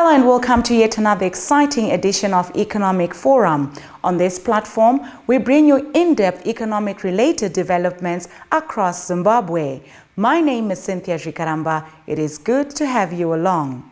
Hello and welcome to yet another exciting edition of Economic Forum. On this platform, we bring you in-depth economic-related developments across Zimbabwe. My name is Cynthia Zhikaramba. It is good to have you along.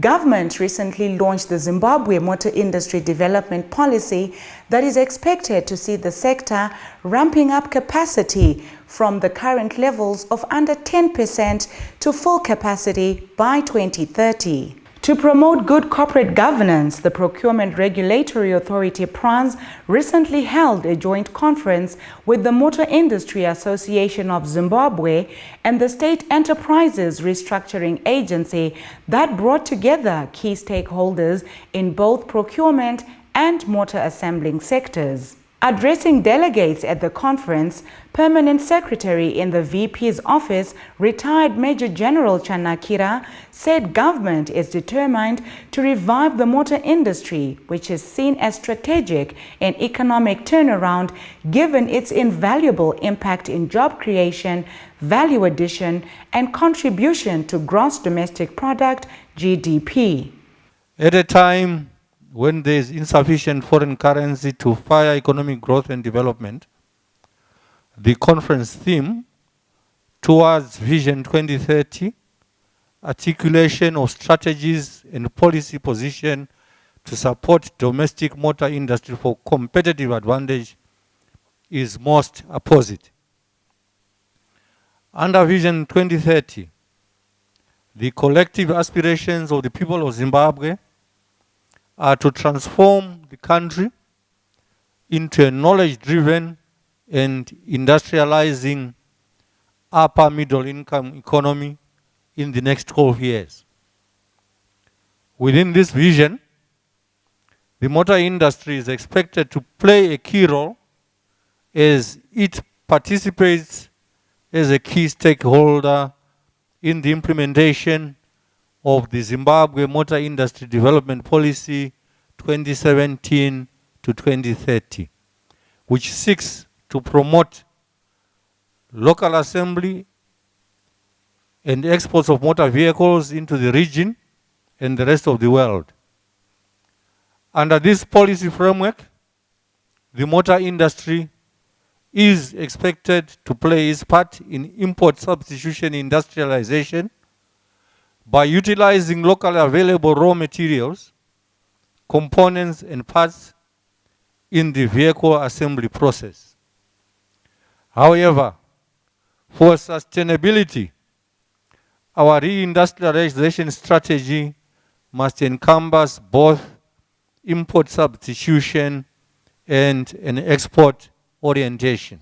Government recently launched the Zimbabwe Motor Industry Development Policy that is expected to see the sector ramping up capacity from the current levels of under 10% to full capacity by 2030. To promote good corporate governance, the Procurement Regulatory Authority PRAZ recently held a joint conference with the Motor Industry Association of Zimbabwe and the State Enterprises Restructuring Agency that brought together key stakeholders in both procurement and motor assembling sectors. Addressing delegates at the conference, Permanent Secretary in the VP's office, retired Major General Chanakira, said government is determined to revive the motor industry, which is seen as strategic in economic turnaround given its invaluable impact in job creation, value addition, and contribution to gross domestic product (GDP). At a time when there is insufficient foreign currency to fire economic growth and development, the conference theme, Towards Vision 2030, articulation of strategies and policy position to support domestic motor industry for competitive advantage, is most apposite. Under Vision 2030, the collective aspirations of the people of Zimbabwe are to transform the country into a knowledge-driven and industrializing upper middle income economy in the next 12 years. Within this vision, the motor industry is expected to play a key role as it participates as a key stakeholder in the implementation of the Zimbabwe Motor Industry Development Policy 2017 to 2030, which seeks to promote local assembly and exports of motor vehicles into the region and the rest of the world. Under this policy framework, the motor industry is expected to play its part in import substitution industrialization by utilizing locally available raw materials, components, and parts in the vehicle assembly process. However, for sustainability, our reindustrialization strategy must encompass both import substitution and an export orientation.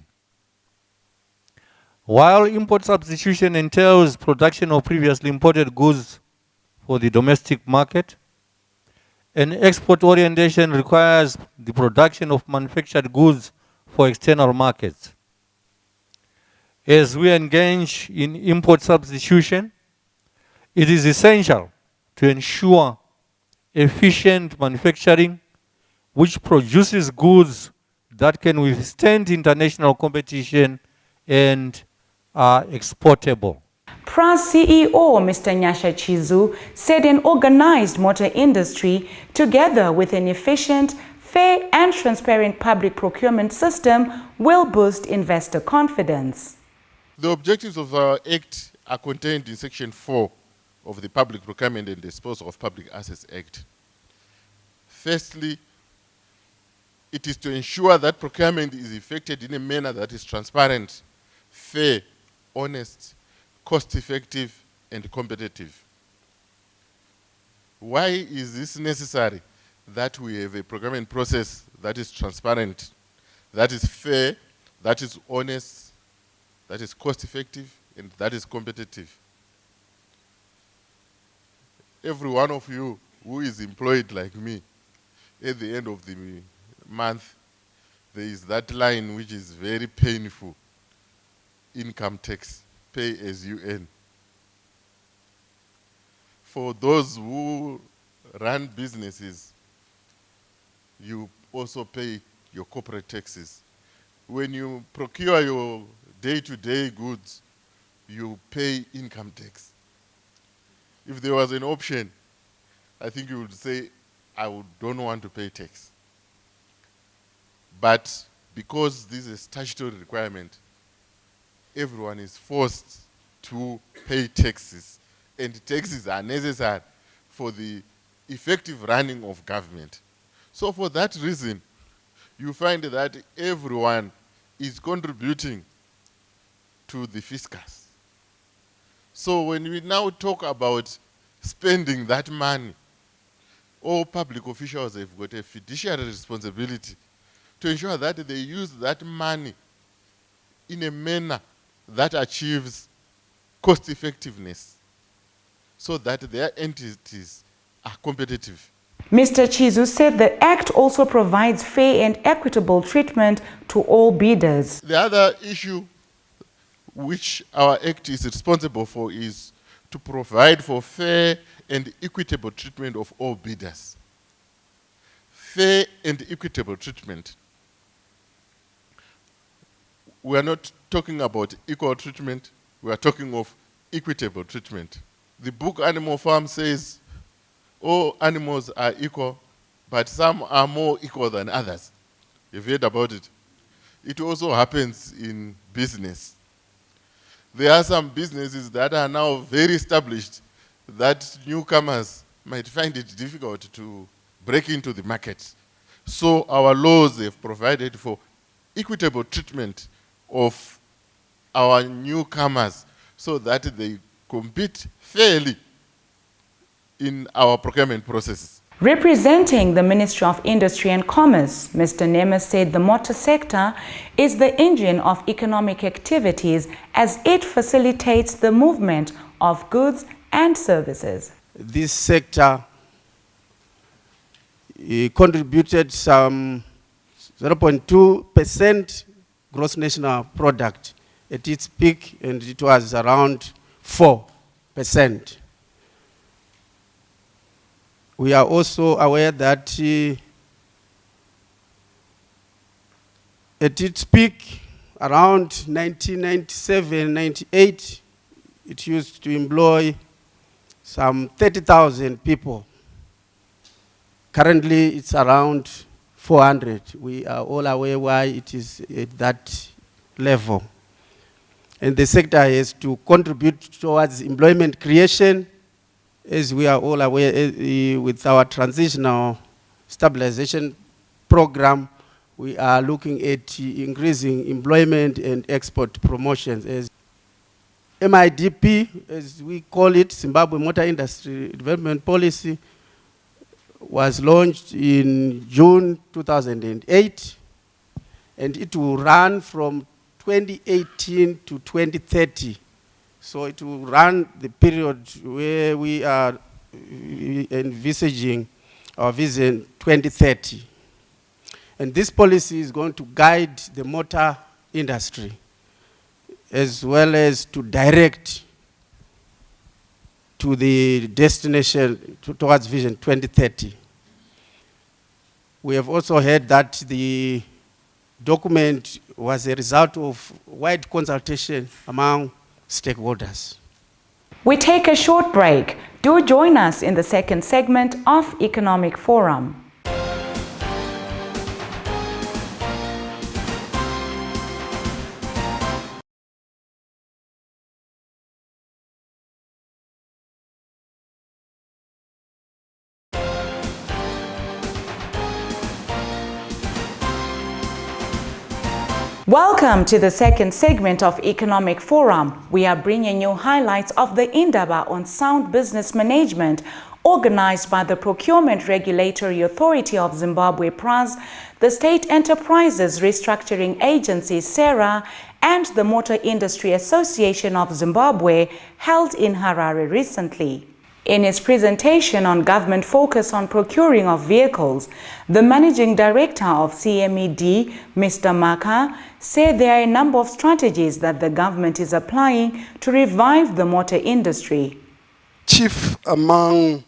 While import substitution entails production of previously imported goods for the domestic market, an export orientation requires the production of manufactured goods for external markets. As we engage in import substitution, it is essential to ensure efficient manufacturing which produces goods that can withstand international competition and are exportable. PRAZ CEO Mr. Nyasha Chizu said an organized motor industry, together with an efficient, fair and transparent public procurement system, will boost investor confidence. The objectives of our Act are contained in Section 4 of the Public Procurement and Disposal of Public Assets Act. Firstly, it is to ensure that procurement is effected in a manner that is transparent, fair, honest, cost-effective, and competitive. Why is this necessary? That we have a procurement process that is transparent, that is fair, that is honest, that is cost-effective, and that is competitive. Every one of you who is employed like me, at the end of the month, there is that line which is very painful: income tax, pay as you earn. For those who run businesses, you also pay your corporate taxes. When you procure your day-to-day goods, you pay income tax. If there was an option, I think you would say, don't want to pay tax. But because this is a statutory requirement, everyone is forced to pay taxes, and taxes are necessary for the effective running of government. So for that reason, you find that everyone is contributing to the fiscus. So when we now talk about spending that money, all public officials have got a fiduciary responsibility to ensure that they use that money in a manner that achieves cost effectiveness so that their entities are competitive. Mr. Chizu said the Act also provides fair and equitable treatment to all bidders. The other issue which our Act is responsible for is to provide for fair and equitable treatment of all bidders. Fair and equitable treatment. We are not talking about equal treatment, we are talking of equitable treatment. The book Animal Farm says all animals are equal, but some are more equal than others. You've heard about it. It also happens in business. There are some businesses that are now very established that newcomers might find it difficult to break into the market. So our laws have provided for equitable treatment of our newcomers so that they compete fairly in our procurement processes. Representing the Ministry of Industry and Commerce, Mr. Nemes said the motor sector is the engine of economic activities as it facilitates the movement of goods and services. This sector contributed some 0.2% gross national product at its peak, and it was around 4%. We are also aware that at its peak, around 1997-98, it used to employ some 30,000 people. Currently, it's around 400. We are all aware why it is at that level. And the sector has to contribute towards employment creation. As we are all aware, with our transitional stabilization program, we are looking at increasing employment and export promotions. As MIDP, as we call it, Zimbabwe Motor Industry Development Policy, was launched in June 2008, and it will run from 2018 to 2030. So it will run the period where we are envisaging our vision 2030. And this policy is going to guide the motor industry as well as to direct to the destination towards Vision 2030. We have also heard that the document was a result of wide consultation among stakeholders. We take a short break. Do join us in the second segment of Economic Forum. Welcome to the second segment of Economic Forum. We are bringing you highlights of the Indaba on Sound Business Management, organized by the Procurement Regulatory Authority of Zimbabwe, PRAZ, the State Enterprises Restructuring Agency, SERA, and the Motor Industry Association of Zimbabwe, held in Harare recently. In his presentation on government focus on procuring of vehicles, the Managing Director of CMED, Mr. Maka, said there are a number of strategies that the government is applying to revive the motor industry. Chief among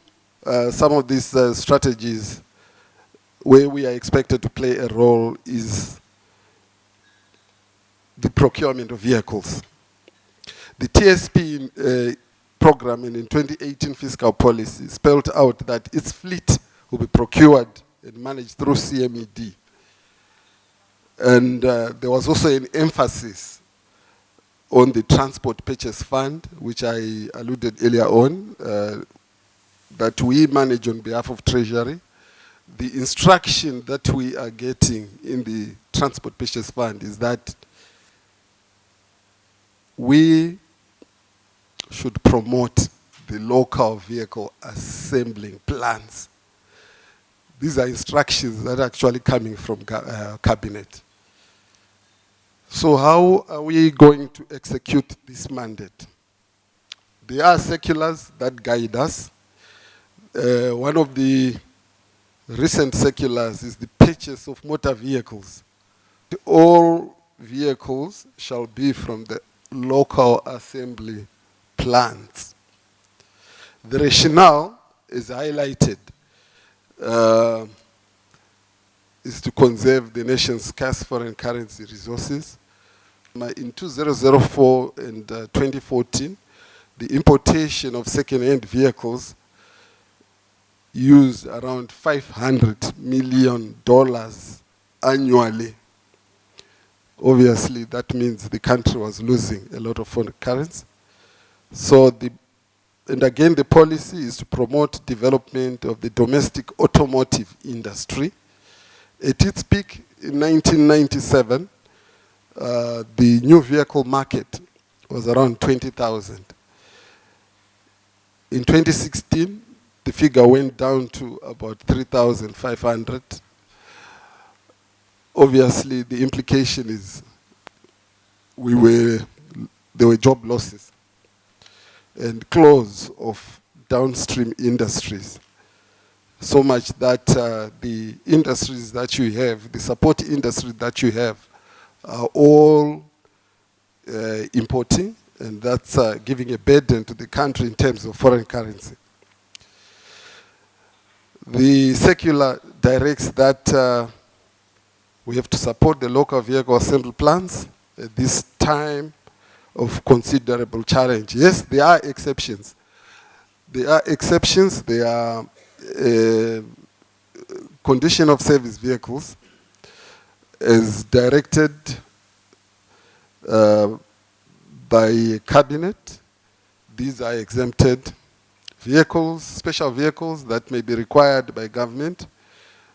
some of these strategies where we are expected to play a role is the procurement of vehicles. The TSP program and in 2018 fiscal policy spelled out that its fleet will be procured and managed through CMED. And there was also an emphasis on the Transport Purchase Fund, which I alluded earlier on, that we manage on behalf of Treasury. The instruction that we are getting in the Transport Purchase Fund is that we should promote the local vehicle assembling plants. These are instructions that are actually coming from Cabinet. So how are we going to execute this mandate? There are circulars that guide us. One of the recent circulars is the purchase of motor vehicles. All vehicles shall be from the local assembly plants. The rationale is highlighted, is to conserve the nation's scarce foreign currency resources. In 2004 and 2014, the importation of second-hand vehicles used around $500 million annually. Obviously, that means the country was losing a lot of foreign currency. So, and again, the policy is to promote development of the domestic automotive industry. At its peak in 1997, the new vehicle market was around 20,000. In 2016, the figure went down to about 3,500. Obviously, the implication is there were job losses and close of downstream industries. So much that the industries that you have, the support industries that you have, are all importing, and that's giving a burden to the country in terms of foreign currency. The circular directs that we have to support the local vehicle assembly plants at this time of considerable challenge. Yes, there are exceptions. There are exceptions. There are condition of service vehicles as directed by Cabinet. These are exempted. Vehicles, special vehicles that may be required by government,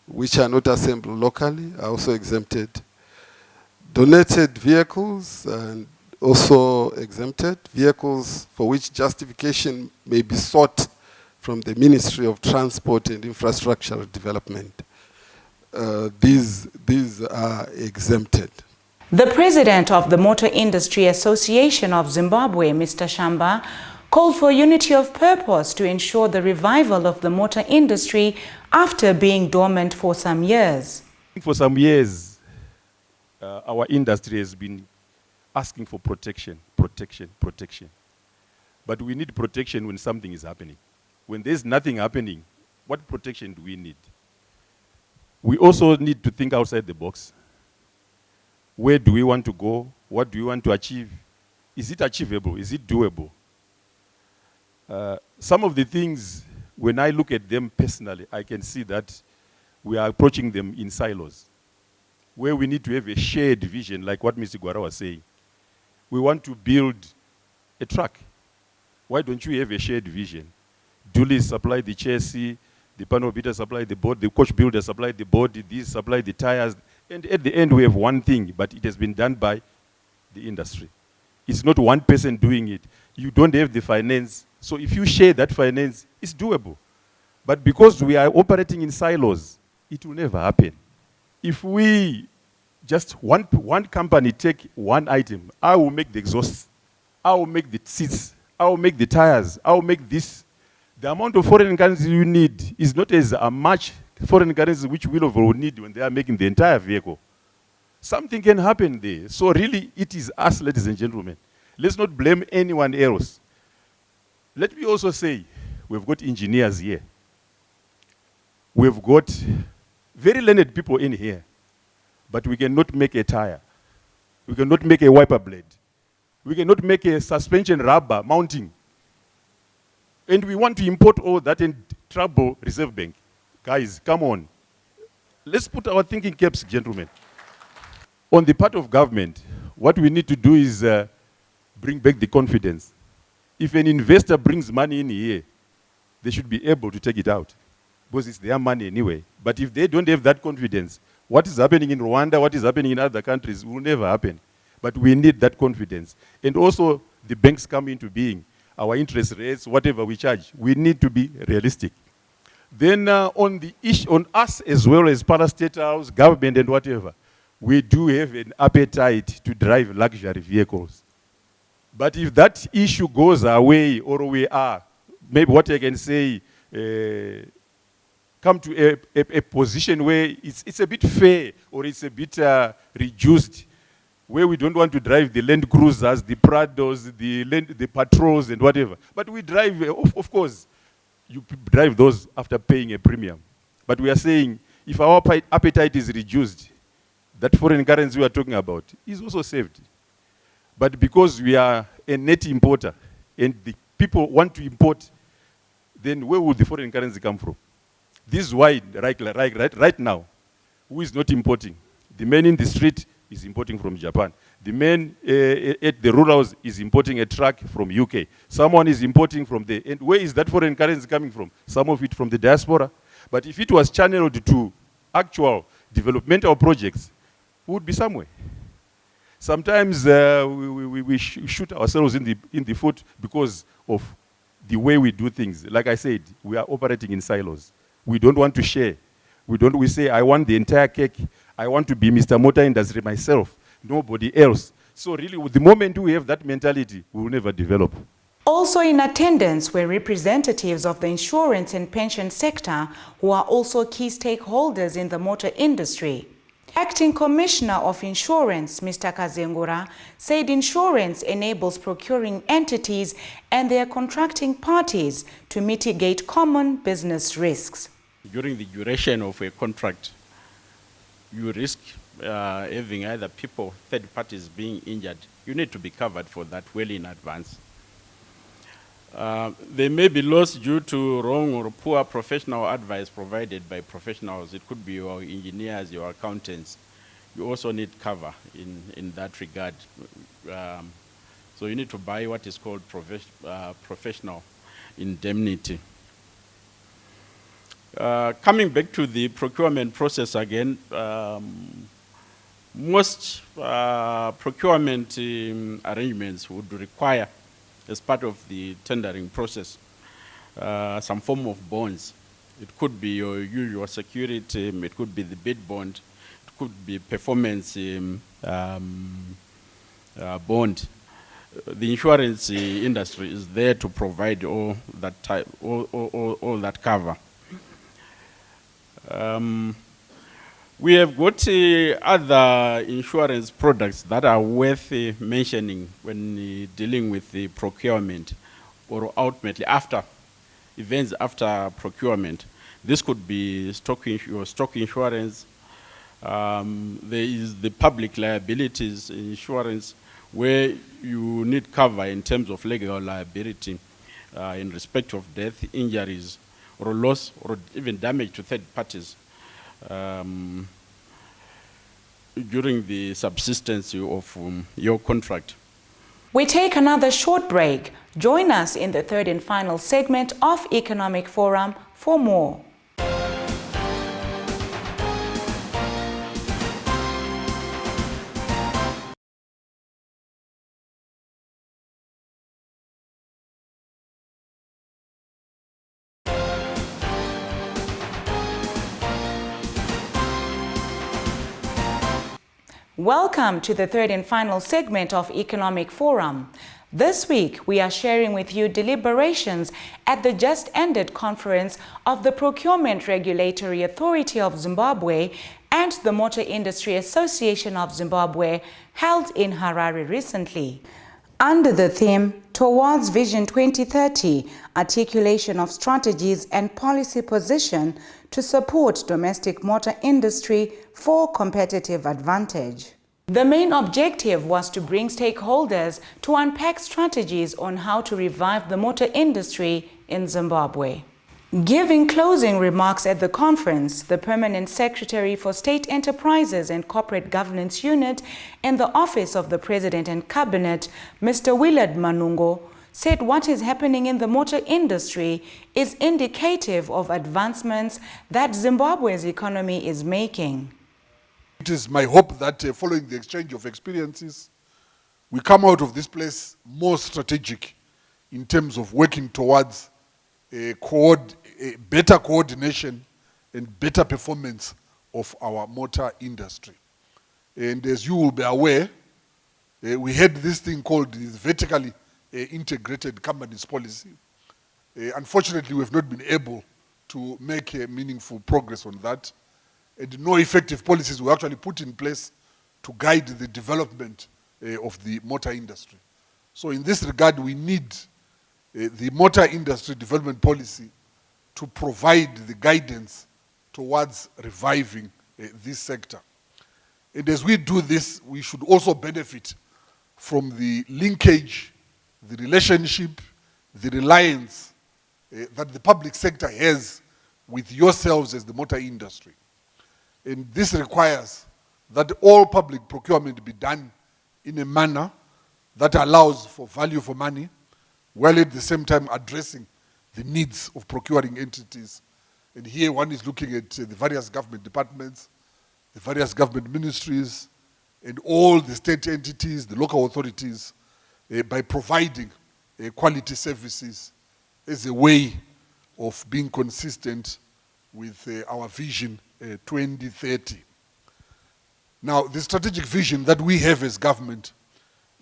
which are not assembled locally, are also exempted. Donated vehicles and also exempted. Vehicles for which justification may be sought from the Ministry of Transport and Infrastructure Development. These are exempted. The president of the Motor Industry Association of Zimbabwe, Mr. Shamba, called for unity of purpose to ensure the revival of the motor industry after being dormant for some years. For some years, our industry has been asking for protection. But we need protection when something is happening. When there's nothing happening, what protection do we need? We also need to think outside the box. Where do we want to go? What do we want to achieve? Is it achievable? Is it doable? Some of the things, when I look at them personally, I can see that we are approaching them in silos, where we need to have a shared vision, like what Mr. Gwara was saying. We want to build a truck. Why don't you have a shared vision? Julie supply the chassis, the panel beater supply the board, the coach builder supply the body, these supply the tires, and at the end we have one thing, but it has been done by the industry. It's not one person doing it. You don't have the finance, so if you share that finance, it's doable. But because we are operating in silos, it will never happen. If we just one company take one item, I will make the exhaust, I will make the seats, I will make the tires, I will make this. The amount of foreign currency you need is not as much foreign currency which will need when they are making the entire vehicle. Something can happen there. So really, it is us, ladies and gentlemen. Let's not blame anyone else. Let me also say, we've got engineers here. We've got very learned people in here. But we cannot make a tire. We cannot make a wiper blade. We cannot make a suspension rubber mounting. And we want to import all that and trouble Reserve Bank. Guys, come on. Let's put our thinking caps, gentlemen. On the part of government, what we need to do is bring back the confidence. If an investor brings money in here, they should be able to take it out, because it's their money anyway. But if they don't have that confidence, what is happening in Rwanda, what is happening in other countries will never happen. But we need that confidence. And also, the banks come into being. Our interest rates, whatever we charge, we need to be realistic. Then on the issue, on us as well as State House, government and whatever, we do have an appetite to drive luxury vehicles. But if that issue goes away, or we are, maybe what I can say, come to a position where it's a bit fair, or it's a bit reduced, where we don't want to drive the Land Cruisers, the Prados, the Patrols and whatever. But we drive, of course, you drive those after paying a premium. But we are saying, if our appetite is reduced, that foreign currency we are talking about is also saved. But because we are a net importer, and the people want to import, then where would the foreign currency come from? This is why, right now, who is not importing? The man in the street is importing from Japan. The man at the rural house is importing a truck from UK. Someone is importing from there. And where is that foreign currency coming from? Some of it from the diaspora. But if it was channeled to actual developmental projects, we would be somewhere. Sometimes we shoot ourselves in the foot because of the way we do things. Like I said, we are operating in silos. We don't want to share. We say, I want the entire cake. I want to be Mr. Motor Industry myself, nobody else. So really, the moment we have that mentality, we will never develop. Also in attendance were representatives of the insurance and pension sector, who are also key stakeholders in the motor industry. Acting Commissioner of Insurance, Mr. Kazengura, said insurance enables procuring entities and their contracting parties to mitigate common business risks. During the duration of a contract, you risk having either people, third parties being injured. You need to be covered for that well in advance. They may be lost due to wrong or poor professional advice provided by professionals. It could be your engineers, your accountants. You also need cover in that regard. So you need to buy what is called professional indemnity. Coming back to the procurement process again, most procurement arrangements would require, as part of the tendering process, some form of bonds. It could be your usual security, it could be the bid bond, it could be performance bond. The insurance industry is there to provide all that type, all that cover. We have got other insurance products that are worth mentioning when dealing with the procurement, or ultimately after events after procurement. This could be stock insurance. There is the public liabilities insurance, where you need cover in terms of legal liability in respect of death, injuries, or loss, or even damage to third parties during the subsistence of your contract. We take another short break. Join us in the third and final segment of Economic Forum for more. Welcome to the third and final segment of Economic Forum. This week, we are sharing with you deliberations at the just-ended conference of the Procurement Regulatory Authority of Zimbabwe and the Motor Industry Association of Zimbabwe, held in Harare recently. Under the theme, Towards Vision 2030, Articulation of Strategies and Policy Position to Support Domestic Motor Industry for Competitive Advantage. The main objective was to bring stakeholders to unpack strategies on how to revive the motor industry in Zimbabwe. Giving closing remarks at the conference, the Permanent Secretary for State Enterprises and Corporate Governance Unit in the Office of the President and Cabinet, Mr. Willard Manungo, said what is happening in the motor industry is indicative of advancements that Zimbabwe's economy is making. It is my hope that following the exchange of experiences, we come out of this place more strategic in terms of working towards a better coordination and better performance of our motor industry. And as you will be aware, we had this thing called the vertically integrated companies policy. Unfortunately, we have not been able to make meaningful progress on that. And no effective policies were actually put in place to guide the development of the motor industry. So in this regard, we need the motor industry development policy to provide the guidance towards reviving this sector. And as we do this, we should also benefit from the linkage, the relationship, the reliance that the public sector has with yourselves as the motor industry. And this requires that all public procurement be done in a manner that allows for value for money, while at the same time addressing the needs of procuring entities. And here one is looking at the various government departments, the various government ministries, and all the state entities, the local authorities, by providing quality services as a way of being consistent with our vision 2030. Now, the strategic vision that we have as government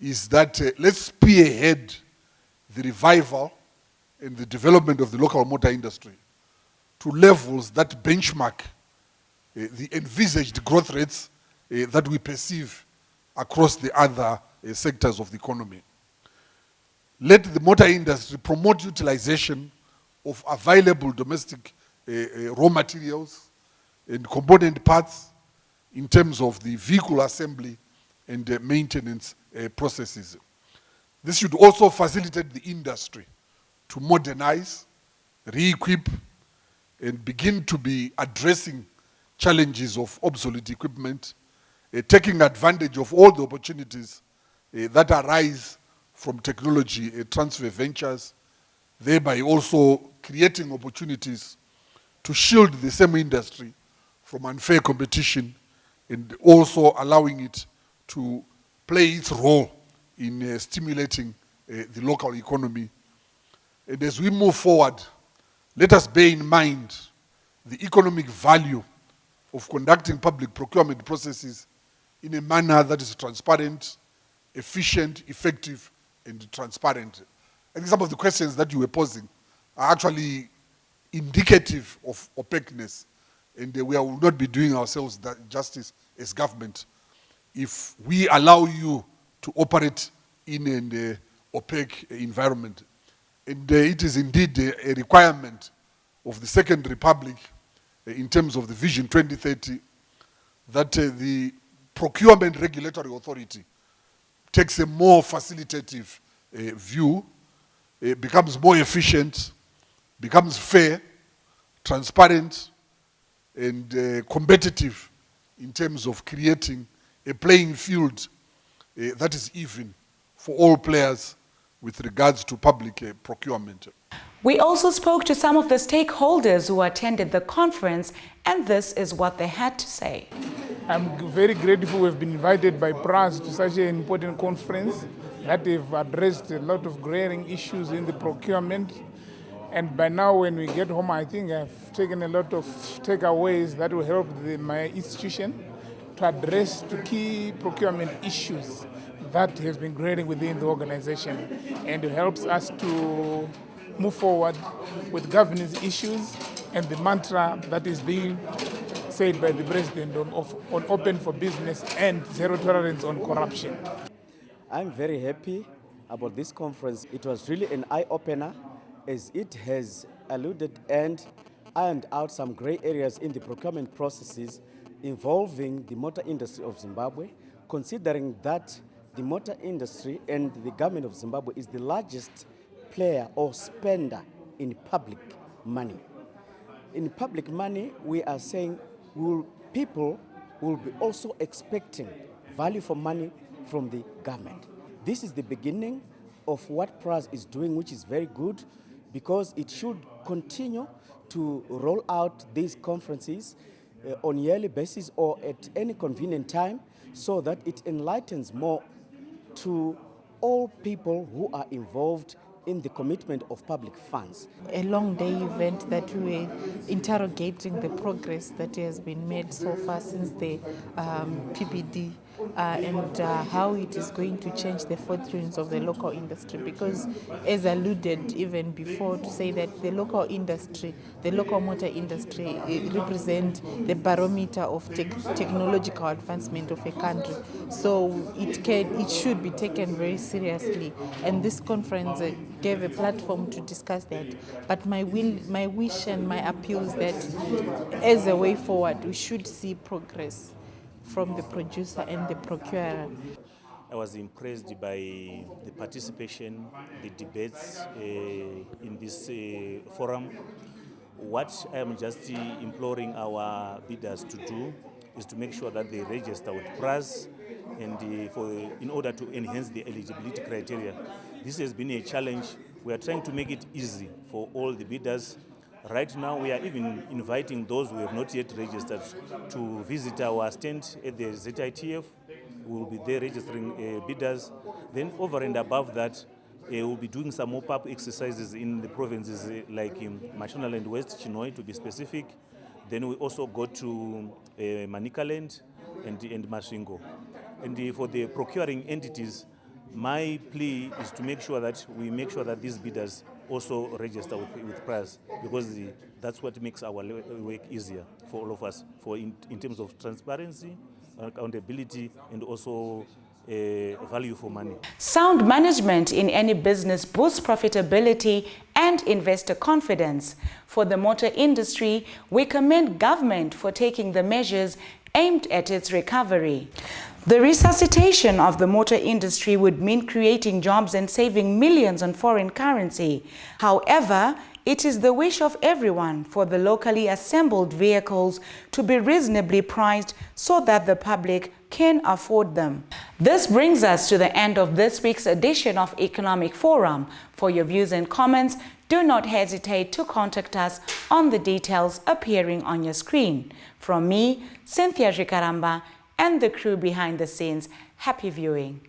is that let's spearhead the revival and the development of the local motor industry to levels that benchmark the envisaged growth rates that we perceive across the other sectors of the economy. Let the motor industry promote utilization of available domestic raw materials and component parts in terms of the vehicle assembly and maintenance processes. This should also facilitate the industry to modernize, re-equip, and begin to be addressing challenges of obsolete equipment, taking advantage of all the opportunities that arise from technology transfer ventures, thereby also creating opportunities to shield the same industry from unfair competition and also allowing it to play its role in stimulating the local economy. And as we move forward, let us bear in mind the economic value of conducting public procurement processes in a manner that is transparent, efficient, effective, and transparent. I think some of the questions that you were posing are actually indicative of opaqueness, and we will not be doing ourselves that justice as government if we allow you to operate in an opaque environment. And it is indeed a requirement of the Second Republic in terms of the Vision 2030 that the Procurement Regulatory Authority takes a more facilitative view, becomes more efficient, becomes fair, transparent, and competitive in terms of creating a playing field that is even for all players with regards to public procurement. We also spoke to some of the stakeholders who attended the conference, and this is what they had to say. I'm very grateful we've been invited by PRAZ to such an important conference that have addressed a lot of glaring issues in the procurement. And by now, when we get home, I think I've taken a lot of takeaways that will help my institution to address the key procurement issues that has been glaring within the organization, and it helps us to move forward with governance issues and the mantra that is being said by the President on open for business and zero tolerance on corruption. I'm very happy about this conference. It was really an eye-opener, as it has alluded and ironed out some gray areas in the procurement processes involving the motor industry of Zimbabwe, considering that the motor industry and the government of Zimbabwe is the largest player or spender in public money. In public money, we are saying people will be also expecting value for money from the government. This is the beginning of what PRAZ is doing, which is very good, because it should continue to roll out these conferences on a yearly basis or at any convenient time, so that it enlightens more to all people who are involved in the commitment of public funds. A long day event that we were interrogating the progress that has been made so far since the PPD and how it is going to change the fortunes of the local industry, because as alluded even before, to say that the local industry, the local motor industry represent the barometer of technological advancement of a country. So it should be taken very seriously, and this conference gave a platform to discuss that. But my wish and my appeal is that as a way forward, we should see progress from the producer and the procurer. I was impressed by the participation, the debates in this forum. What I am just imploring our bidders to do is to make sure that they register with PRAZ and in order to enhance the eligibility criteria. This has been a challenge. We are trying to make it easy for all the bidders. Right now, we are even inviting those who have not yet registered to visit our stand at the ZITF. We will be there registering bidders. Then over and above that, we'll be doing some mop-up exercises in the provinces like in Mashonaland West, Chinhoyi to be specific. Then we also go to Manicaland and Masvingo. And for the procuring entities, my plea is to make sure that these bidders also register with PRAZ, because that's what makes our work easier for all of us, in terms of transparency, accountability, and also value for money. Sound management in any business boosts profitability and investor confidence. For the motor industry, we commend government for taking the measures aimed at its recovery. The resuscitation of the motor industry would mean creating jobs and saving millions on foreign currency. However, it is the wish of everyone for the locally assembled vehicles to be reasonably priced so that the public can afford them. This brings us to the end of this week's edition of Economic Forum. For your views and comments, do not hesitate to contact us on the details appearing on your screen. From me, Cynthia Jikaramba, and the crew behind the scenes, happy viewing.